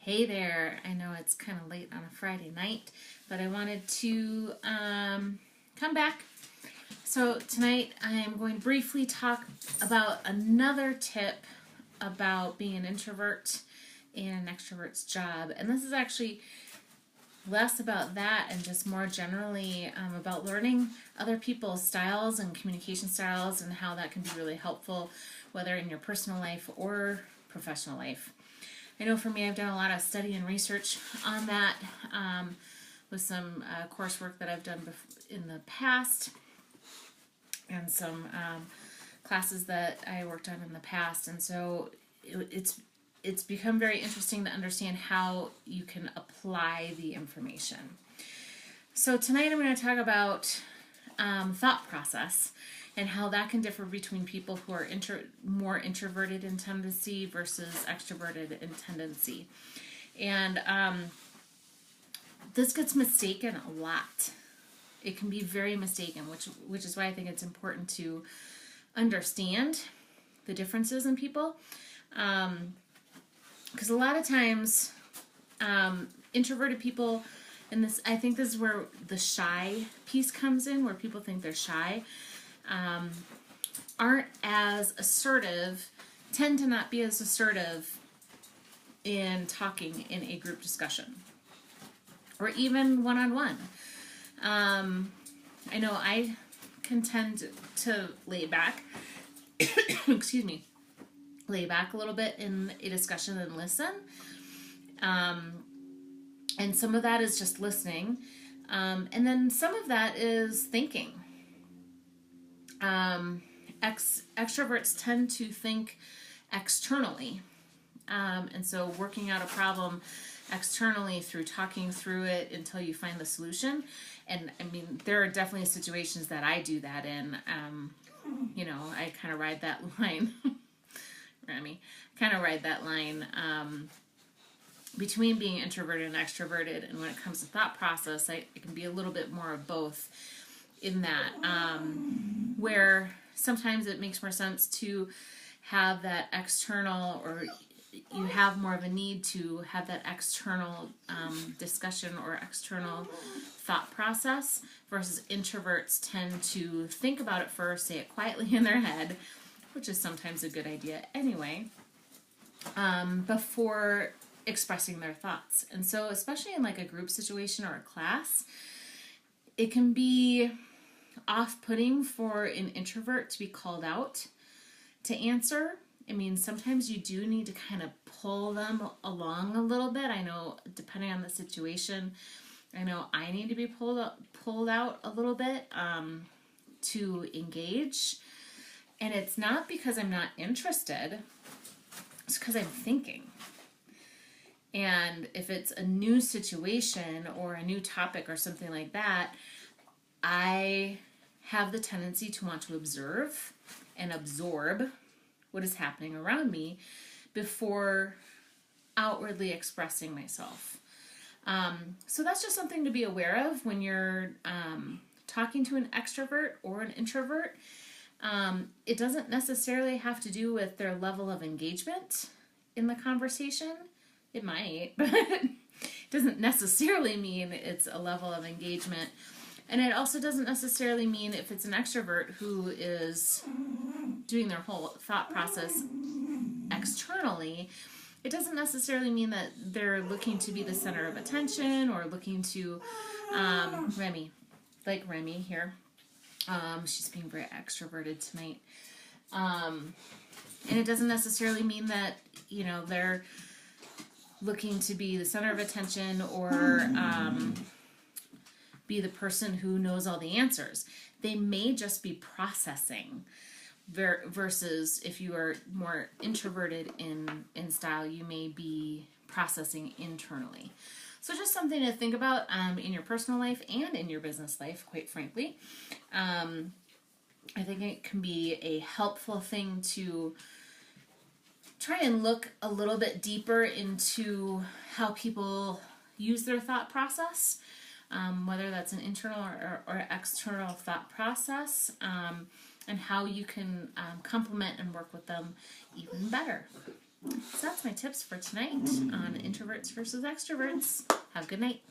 Hey there, I know it's kind of late on a Friday night, but I wanted to come back. So tonight I am going to briefly talk about another tip about being an introvert and an extrovert's job. And this is actually less about that and just more generally about learning other people's styles and communication styles and how that can be really helpful, whether in your personal life or professional life. I know for me, I've done a lot of study and research on that with some coursework that I've done in the past and some classes that I worked on in the past. And so it's become very interesting to understand how you can apply the information. So tonight I'm going to talk about thought process and how that can differ between people who are more introverted in tendency versus extroverted in tendency. And this gets mistaken a lot. It can be very mistaken, which is why I think it's important to understand the differences in people. Because a lot of times, introverted people, and I think this is where the shy piece comes in, where people think they're shy, aren't as assertive, tend to not be as assertive in talking in a group discussion or even one-on-one. I know I can tend to lay back, excuse me, lay back a little bit in a discussion and listen. And some of that is just listening. And then some of that is thinking. Extroverts tend to think externally. And so working out a problem externally through talking through it until you find the solution. And I mean, there are definitely situations that I do that in. I kind of ride that line. Remy, kind of ride that line between being introverted and extroverted. And when it comes to thought process, it can be a little bit more of both in that, where sometimes it makes more sense to have that external, or you have more of a need to have that external discussion or external thought process, versus introverts tend to think about it first, say it quietly in their head, which is sometimes a good idea anyway, before expressing their thoughts. And so especially in like a group situation or a class, it can be off-putting for an introvert to be called out to answer. I mean, sometimes you do need to kind of pull them along a little bit. I know, depending on the situation, I know I need to be pulled out a little bit to engage. And it's not because I'm not interested, it's because I'm thinking. And if it's a new situation or a new topic or something like that, I have the tendency to want to observe and absorb what is happening around me before outwardly expressing myself. So that's just something to be aware of when you're talking to an extrovert or an introvert. It doesn't necessarily have to do with their level of engagement in the conversation. It might, but it doesn't necessarily mean it's a level of engagement. And it also doesn't necessarily mean, if it's an extrovert who is doing their whole thought process externally, it doesn't necessarily mean that they're looking to be the center of attention or looking to, Remy here. She's being very extroverted tonight. And it doesn't necessarily mean that, they're looking to be the center of attention or be the person who knows all the answers. They may just be processing, versus if you are more introverted in style, you may be processing internally. So just something to think about in your personal life and in your business life, quite frankly. I think it can be a helpful thing to try and look a little bit deeper into how people use their thought process, whether that's an internal or external thought process, and how you can complement and work with them even better. So that's my tips for tonight on introverts versus extroverts. Have a good night.